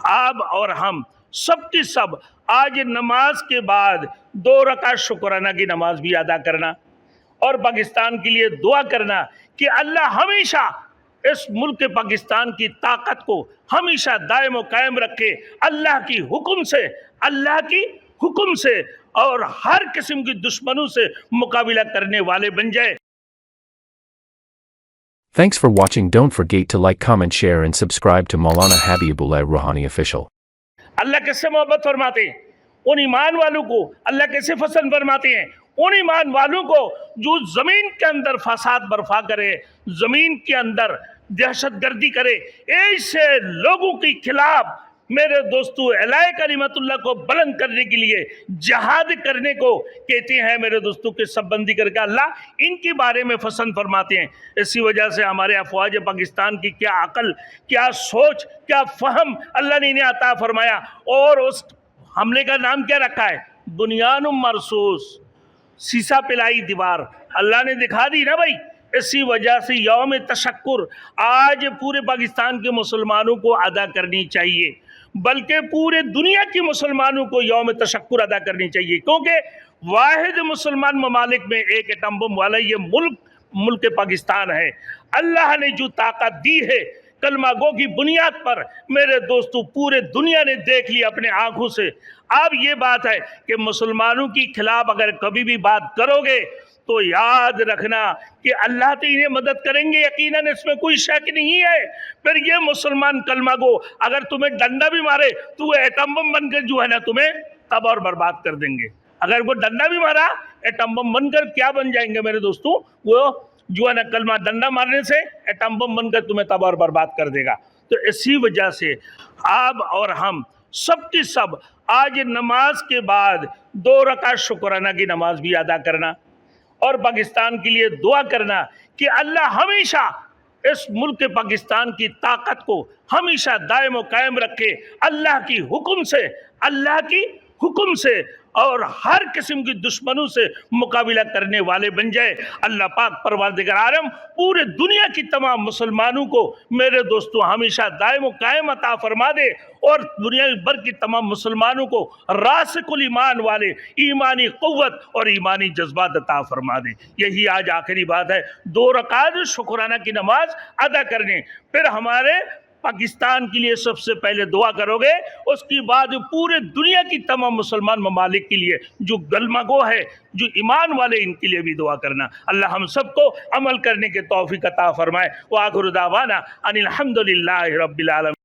آپ اور ہم سب کی سب آج نماز کے بعد 2 رکعت شکرانہ کی نماز بھی ادا کرنا اور پاکستان کے لیے دعا کرنا کہ اللہ ہمیشہ اس ملک پاکستان کی طاقت کو ہمیشہ دائم و قائم رکھے، اللہ کی حکم سے اور ہر قسم کی دشمنوں سے مقابلہ کرنے والے بن جائے۔ Thanks for watching. Don't forget to like, comment, share and subscribe to Maulana Habibullah Rouhani Official. اللہ کیسے محبت فرماتے ہیں ان ایمان والوں کو، اللہ کیسے پسند فرماتے ہیں ان ایمان والوں کو جو زمین کے اندر فساد برپا کرے، زمین کے اندر دہشت گردی کرے۔ ایسے لوگوں کے خلاف میرے دوستو اعلاء کلمت اللہ کو بلند کرنے کے لیے جہاد کرنے کو کہتے ہیں میرے دوستو کہ سب بندی کر کے اللہ ان کے بارے میں پسند فرماتے ہیں۔ اسی وجہ سے ہمارے افواج پاکستان کی کیا عقل، کیا سوچ، کیا فہم اللہ نے انہیں عطا فرمایا، اور اس حملے کا نام کیا رکھا ہے؟ بنیان مرصوص، سیسا پلائی دیوار اللہ نے دکھا دی نا بھائی۔ اسی وجہ سے یوم تشکر آج پورے پاکستان کے مسلمانوں کو ادا کرنی چاہیے، بلکہ پورے دنیا کے مسلمانوں کو یوم تشکر ادا کرنی چاہیے، کیونکہ واحد مسلمان ممالک میں ایک ایٹم بم والا یہ ملک پاکستان ہے۔ اللہ نے جو طاقت دی ہے کلمہ گو کی بنیاد پر میرے دوستو پورے دنیا نے دیکھ لی اپنے آنکھوں سے۔ اب یہ بات ہے کہ مسلمانوں کی خلاف اگر کبھی بھی بات کرو گے تو یاد رکھنا کہ اللہ تو انہیں مدد کریں گے، یقیناً اس میں کوئی شک نہیں ہے۔ پھر یہ مسلمان کلمہ گو اگر تمہیں ڈنڈا بھی مارے تو وہ ایٹم بم بن کر جو ہے نا تمہیں تباہ اور برباد کر دیں گے۔ اگر وہ ڈنڈا بھی مارا ایٹم بم بن کر کیا بن جائیں گے میرے دوستو؟ وہ جو ہے نا کلمہ ڈنڈا مارنے سے ایٹم بم بن کر تمہیں تباہ اور برباد کر دے گا۔ تو اسی وجہ سے آپ اور ہم سب کی سب آج نماز کے بعد 2 رکعت شکرانہ کی نماز بھی ادا کرنا اور پاکستان کے لیے دعا کرنا کہ اللہ ہمیشہ اس ملک پاکستان کی طاقت کو ہمیشہ دائم و قائم رکھے، اللہ کی حکم سے اور ہر قسم کی دشمنوں سے مقابلہ کرنے والے بن جائے۔ اللہ پاک پروردگار عالم پورے دنیا کی تمام مسلمانوں کو میرے دوستوں ہمیشہ دائم و قائم عطا فرما دے، اور دنیا بھر کی تمام مسلمانوں کو راسخ الایمان والے ایمانی قوت اور ایمانی جذبات عطا فرما دے۔ یہی آج آخری بات ہے، 2 رکعت شکرانہ کی نماز ادا کرنے۔ پھر ہمارے پاکستان کے لیے سب سے پہلے دعا کرو گے، اس کی بعد پورے دنیا کی تمام مسلمان ممالک کے لیے جو کلمہ گو ہے، جو ایمان والے، ان کے لیے بھی دعا کرنا۔ اللہ ہم سب کو عمل کرنے کے توفیق عطا فرمائے۔ وآخر دعوانا ان الحمدللہ رب العالمین۔